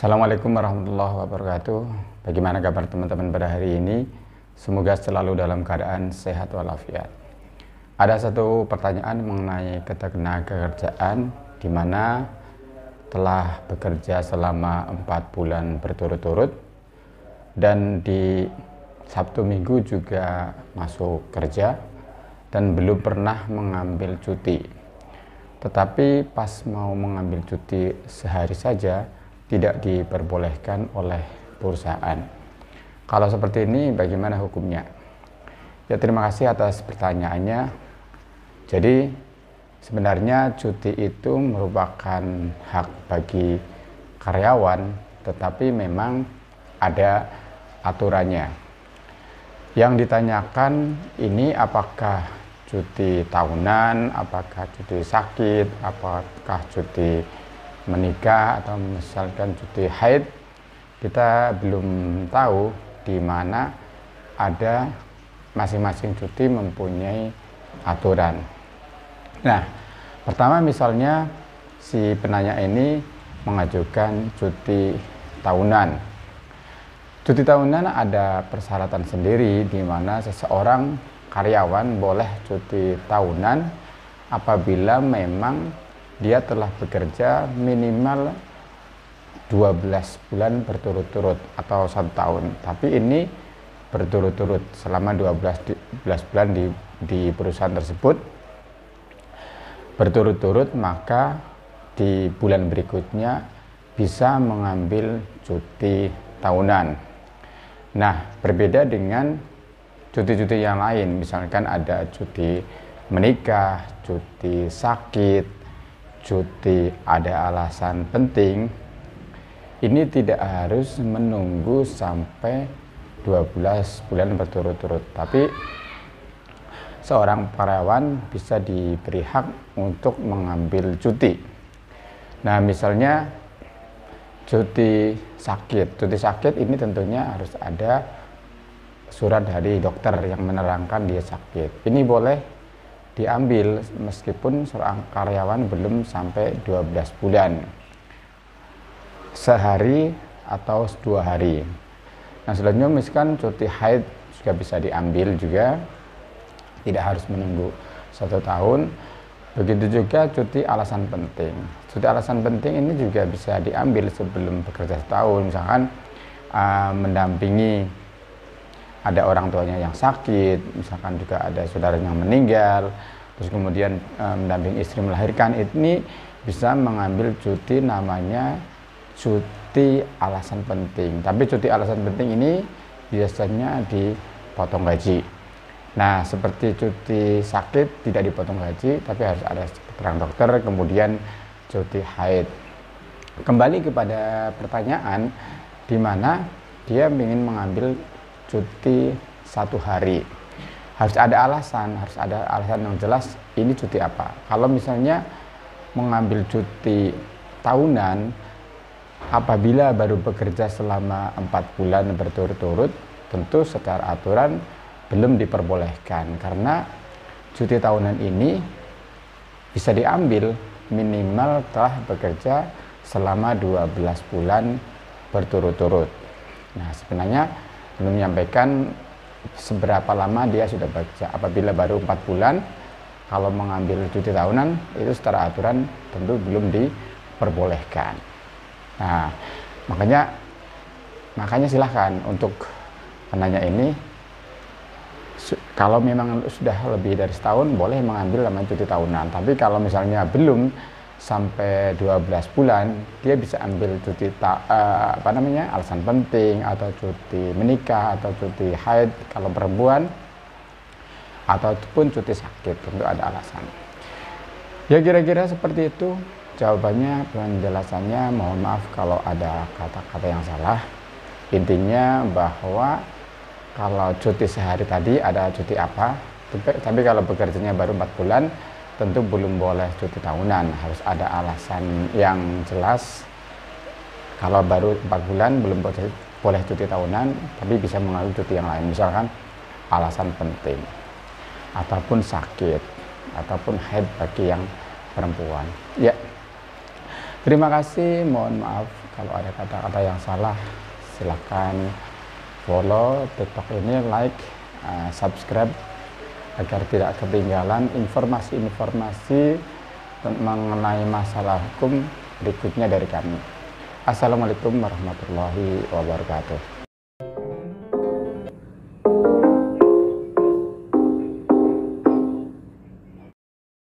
Assalamualaikum warahmatullahi wabarakatuh. Bagaimana kabar teman-teman pada hari ini? Semoga selalu dalam keadaan sehat walafiat. Ada satu pertanyaan mengenai ketenagakerjaan di mana telah bekerja selama 4 bulan berturut-turut dan di Sabtu Minggu juga masuk kerja dan belum pernah mengambil cuti. Tetapi pas mau mengambil cuti sehari saja tidak diperbolehkan oleh perusahaan. Kalau seperti ini bagaimana hukumnya? Ya, terima kasih atas pertanyaannya. Jadi sebenarnya cuti itu merupakan hak bagi karyawan, tetapi memang ada aturannya. Yang ditanyakan ini apakah cuti tahunan, apakah cuti sakit, apakah cuti menikah, atau misalkan cuti haid. Kita belum tahu di mana ada masing-masing cuti mempunyai aturan. Nah, pertama misalnya si penanya ini mengajukan cuti tahunan. Cuti tahunan ada persyaratan sendiri di mana seseorang karyawan boleh cuti tahunan apabila memang dia telah bekerja minimal 12 bulan berturut-turut atau 1 tahun. Tapi ini berturut-turut selama 12 bulan di perusahaan tersebut berturut-turut, maka di bulan berikutnya bisa mengambil cuti tahunan. Nah, berbeda dengan cuti-cuti yang lain, misalkan ada cuti menikah, cuti sakit, cuti ada alasan penting. Ini tidak harus menunggu sampai 12 bulan berturut-turut, tapi seorang karyawan bisa diberi hak untuk mengambil cuti. Nah, misalnya cuti sakit. Cuti sakit ini tentunya harus ada surat dari dokter yang menerangkan dia sakit. Ini boleh diambil meskipun seorang karyawan belum sampai 12 bulan, sehari atau 2 hari. Nah, selanjutnya misalkan cuti haid juga bisa diambil juga, tidak harus menunggu 1 tahun. Begitu juga cuti alasan penting. Cuti alasan penting ini juga bisa diambil sebelum bekerja setahun, misalkan mendampingi ada orang tuanya yang sakit, misalkan juga ada saudaranya yang meninggal, terus kemudian mendampingi istri melahirkan. Ini bisa mengambil cuti namanya cuti alasan penting. Tapi cuti alasan penting ini biasanya dipotong gaji. Nah, seperti cuti sakit tidak dipotong gaji, tapi harus ada keterangan dokter, kemudian cuti haid. Kembali kepada pertanyaan di mana dia ingin mengambil cuti 1 hari, harus ada alasan yang jelas ini cuti apa. Kalau misalnya mengambil cuti tahunan apabila baru bekerja selama 4 bulan berturut-turut, tentu secara aturan belum diperbolehkan, karena cuti tahunan ini bisa diambil minimal telah bekerja selama 12 bulan berturut-turut. Nah, sebenarnya belum menyampaikan seberapa lama dia sudah bekerja. Apabila baru 4 bulan, kalau mengambil cuti tahunan itu secara aturan tentu belum diperbolehkan. Nah, makanya silahkan untuk penanya ini, kalau memang sudah lebih dari setahun boleh mengambil namanya cuti tahunan. Tapi kalau misalnya belum sampai 12 bulan, dia bisa ambil cuti alasan penting, atau cuti menikah, atau cuti haid kalau perempuan, ataupun cuti sakit, tentu ada alasan. Ya, kira-kira seperti itu jawabannya, penjelasannya. Mohon maaf kalau ada kata-kata yang salah. Intinya bahwa kalau cuti sehari tadi ada cuti apa, tapi kalau bekerjanya baru 4 bulan tentu belum boleh cuti tahunan, harus ada alasan yang jelas. Kalau baru 4 bulan belum boleh cuti tahunan, tapi bisa mengambil cuti yang lain, misalkan alasan penting, ataupun sakit, ataupun haid bagi yang perempuan. Ya, terima kasih, mohon maaf Kalau ada kata-kata yang salah, silahkan follow TikTok ini, like, subscribe, agar tidak ketinggalan informasi-informasi mengenai masalah hukum berikutnya dari kami. Assalamualaikum warahmatullahi wabarakatuh.